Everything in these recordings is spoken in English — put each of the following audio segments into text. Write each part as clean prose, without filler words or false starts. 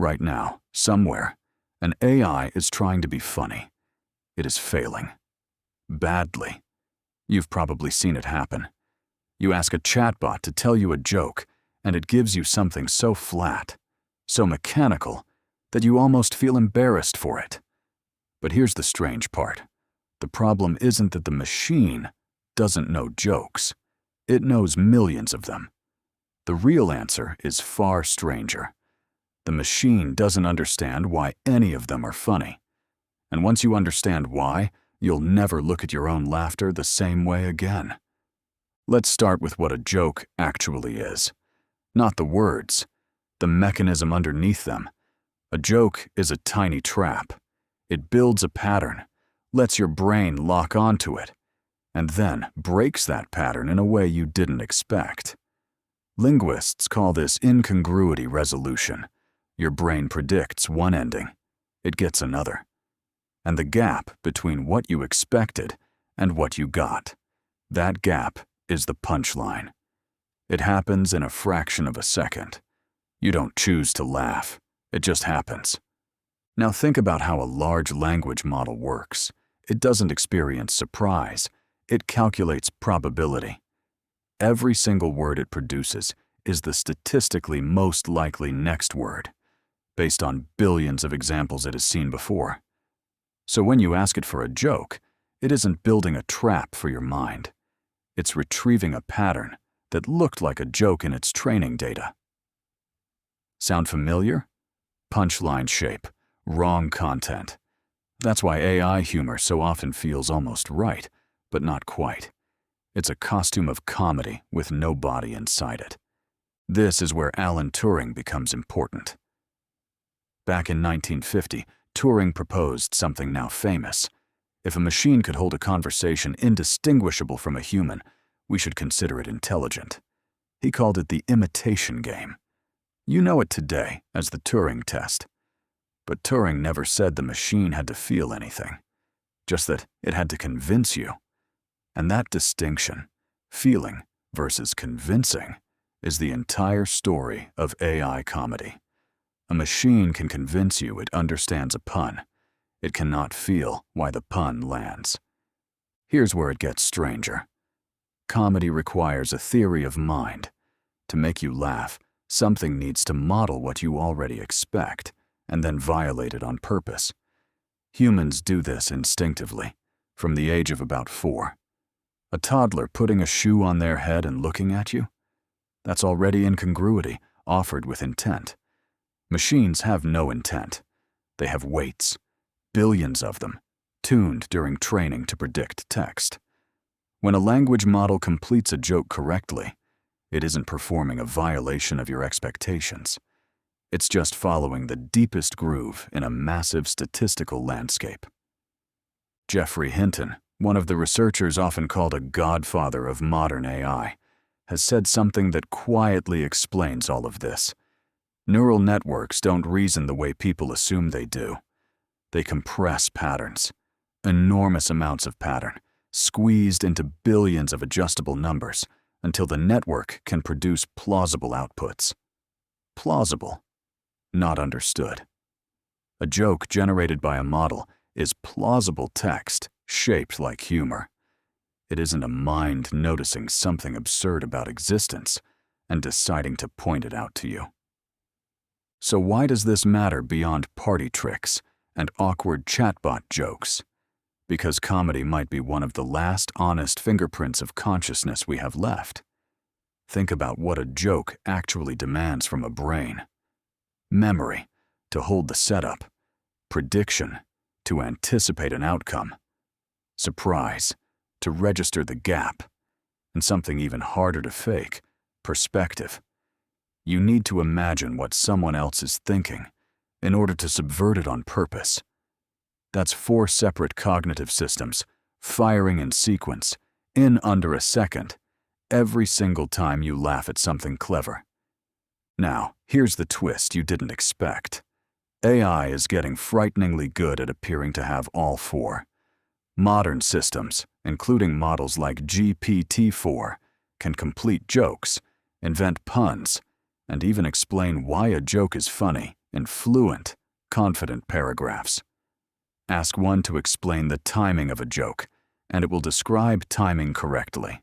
Right now, somewhere, an AI is trying to be funny. It is failing. Badly. You've probably seen it happen. You ask a chatbot to tell you a joke, and it gives you something so flat, so mechanical, that you almost feel embarrassed for it. But here's the strange part. The problem isn't that the machine doesn't know jokes. It knows millions of them. The real answer is far stranger. The machine doesn't understand why any of them are funny. And once you understand why, you'll never look at your own laughter the same way again. Let's start with what a joke actually is. Not the words, the mechanism underneath them. A joke is a tiny trap. It builds a pattern, lets your brain lock onto it, and then breaks that pattern in a way you didn't expect. Linguists call this incongruity resolution. Your brain predicts one ending, it gets another. And the gap between what you expected and what you got, that gap is the punchline. It happens in a fraction of a second. You don't choose to laugh, it just happens. Now think about how a large language model works. It doesn't experience surprise, it calculates probability. Every single word it produces is the statistically most likely next word, based on billions of examples it has seen before. So when you ask it for a joke, it isn't building a trap for your mind. It's retrieving a pattern that looked like a joke in its training data. Sound familiar? Punchline shape, wrong content. That's why AI humor so often feels almost right, but not quite. It's a costume of comedy with no body inside it. This is where Alan Turing becomes important. Back in 1950, Turing proposed something now famous. If a machine could hold a conversation indistinguishable from a human, we should consider it intelligent. He called it the imitation game. You know it today as the Turing test. But Turing never said the machine had to feel anything, just that it had to convince you. And that distinction, feeling versus convincing, is the entire story of AI comedy. A machine can convince you it understands a pun. It cannot feel why the pun lands. Here's where it gets stranger. Comedy requires a theory of mind. To make you laugh, something needs to model what you already expect, and then violate it on purpose. Humans do this instinctively, from the age of about 4. A toddler putting a shoe on their head and looking at you? That's already incongruity, offered with intent. Machines have no intent. They have weights, billions of them, tuned during training to predict text. When a language model completes a joke correctly, it isn't performing a violation of your expectations. It's just following the deepest groove in a massive statistical landscape. Geoffrey Hinton, one of the researchers often called a godfather of modern AI, has said something that quietly explains all of this. Neural networks don't reason the way people assume they do. They compress patterns, enormous amounts of pattern, squeezed into billions of adjustable numbers until the network can produce plausible outputs. Plausible, not understood. A joke generated by a model is plausible text shaped like humor. It isn't a mind noticing something absurd about existence and deciding to point it out to you. So why does this matter beyond party tricks and awkward chatbot jokes? Because comedy might be one of the last honest fingerprints of consciousness we have left. Think about what a joke actually demands from a brain. Memory, to hold the setup. Prediction, to anticipate an outcome. Surprise, to register the gap. And something even harder to fake, perspective. You need to imagine what someone else is thinking in order to subvert it on purpose. That's 4 separate cognitive systems, firing in sequence, in under a second, every single time you laugh at something clever. Now, here's the twist you didn't expect. AI is getting frighteningly good at appearing to have all 4. Modern systems, including models like GPT-4, can complete jokes, invent puns, and even explain why a joke is funny in fluent, confident paragraphs. Ask one to explain the timing of a joke, and it will describe timing correctly.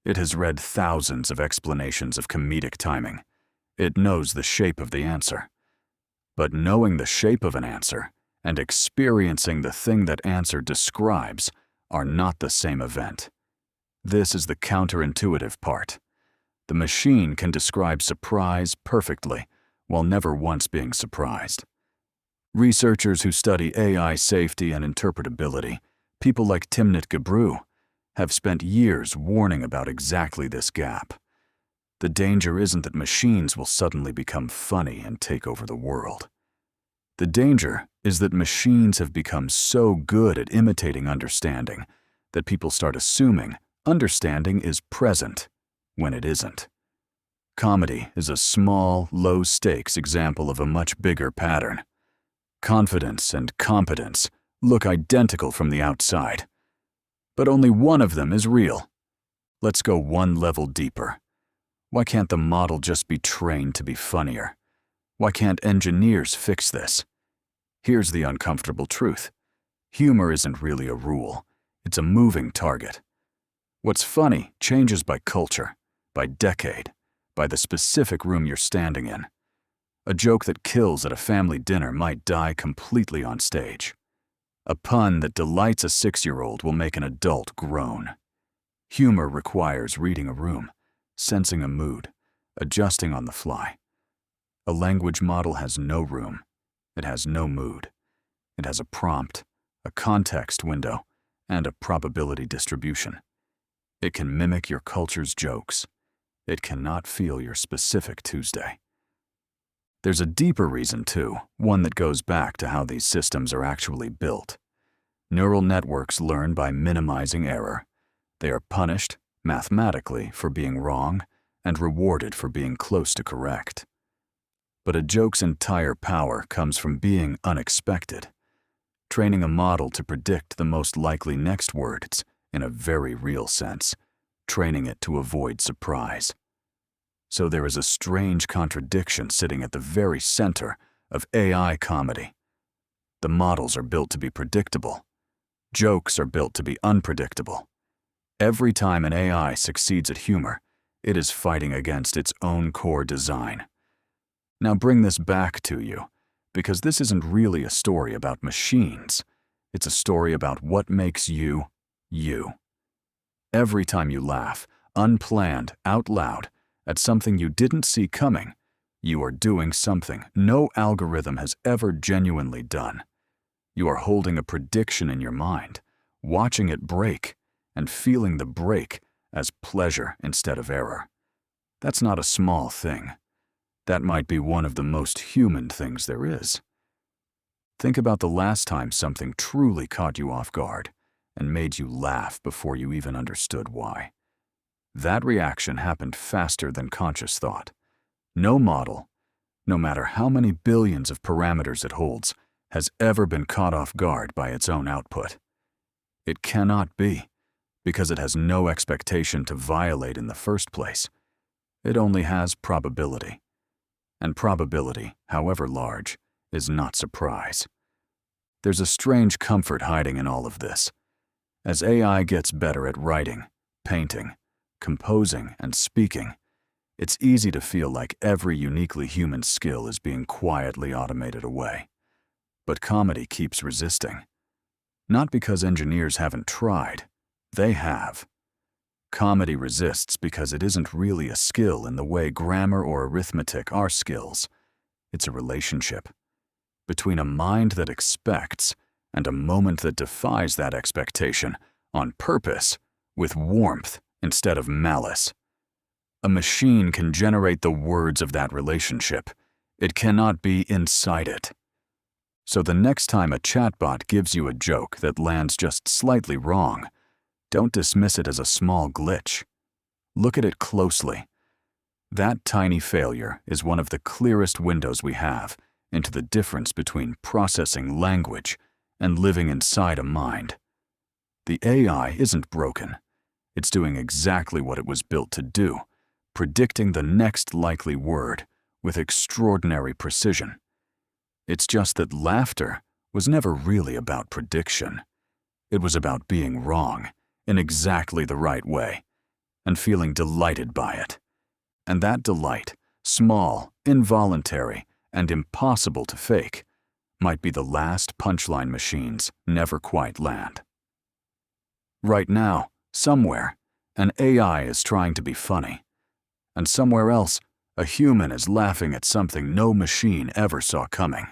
It has read thousands of explanations of comedic timing. It knows the shape of the answer. But knowing the shape of an answer and experiencing the thing that answer describes are not the same event. This is the counterintuitive part. The machine can describe surprise perfectly while never once being surprised. Researchers who study AI safety and interpretability, people like Timnit Gebru, have spent years warning about exactly this gap. The danger isn't that machines will suddenly become funny and take over the world. The danger is that machines have become so good at imitating understanding that people start assuming understanding is present when it isn't. Comedy is a small, low-stakes example of a much bigger pattern. Confidence and competence look identical from the outside, but only one of them is real. Let's go one level deeper. Why can't the model just be trained to be funnier? Why can't engineers fix this? Here's the uncomfortable truth. Humor isn't really a rule. It's a moving target. What's funny changes by culture, by decade, by the specific room you're standing in. A joke that kills at a family dinner might die completely on stage. A pun that delights a 6-year-old will make an adult groan. Humor requires reading a room, sensing a mood, adjusting on the fly. A language model has no room. It has no mood. It has a prompt, a context window, and a probability distribution. It can mimic your culture's jokes. It cannot feel your specific Tuesday. There's a deeper reason, too, one that goes back to how these systems are actually built. Neural networks learn by minimizing error. They are punished, mathematically, for being wrong and rewarded for being close to correct. But a joke's entire power comes from being unexpected. Training a model to predict the most likely next words, in a very real sense, training it to avoid surprise. So there is a strange contradiction sitting at the very center of AI comedy. The models are built to be predictable. Jokes are built to be unpredictable. Every time an AI succeeds at humor, it is fighting against its own core design. Now bring this back to you, because this isn't really a story about machines. It's a story about what makes you, you. Every time you laugh, unplanned, out loud, at something you didn't see coming, you are doing something no algorithm has ever genuinely done. You are holding a prediction in your mind, watching it break, and feeling the break as pleasure instead of error. That's not a small thing. That might be one of the most human things there is. Think about the last time something truly caught you off guard and made you laugh before you even understood why. That reaction happened faster than conscious thought. No model, no matter how many billions of parameters it holds, has ever been caught off guard by its own output. It cannot be, because it has no expectation to violate in the first place. It only has probability. And probability, however large, is not surprise. There's a strange comfort hiding in all of this. As AI gets better at writing, painting, composing, and speaking, it's easy to feel like every uniquely human skill is being quietly automated away. But comedy keeps resisting. Not because engineers haven't tried, they have. Comedy resists because it isn't really a skill in the way grammar or arithmetic are skills. It's a relationship between a mind that expects and a moment that defies that expectation on purpose with warmth instead of malice. A machine can generate the words of that relationship. It cannot be inside it. So the next time a chatbot gives you a joke that lands just slightly wrong, don't dismiss it as a small glitch. Look at it closely. That tiny failure is one of the clearest windows we have into the difference between processing language and living inside a mind. The AI isn't broken. It's doing exactly what it was built to do, predicting the next likely word with extraordinary precision. It's just that laughter was never really about prediction. It was about being wrong in exactly the right way and feeling delighted by it. And that delight, small, involuntary, and impossible to fake, might be the last punchline machines never quite land. Right now, somewhere, an AI is trying to be funny, and somewhere else, a human is laughing at something no machine ever saw coming.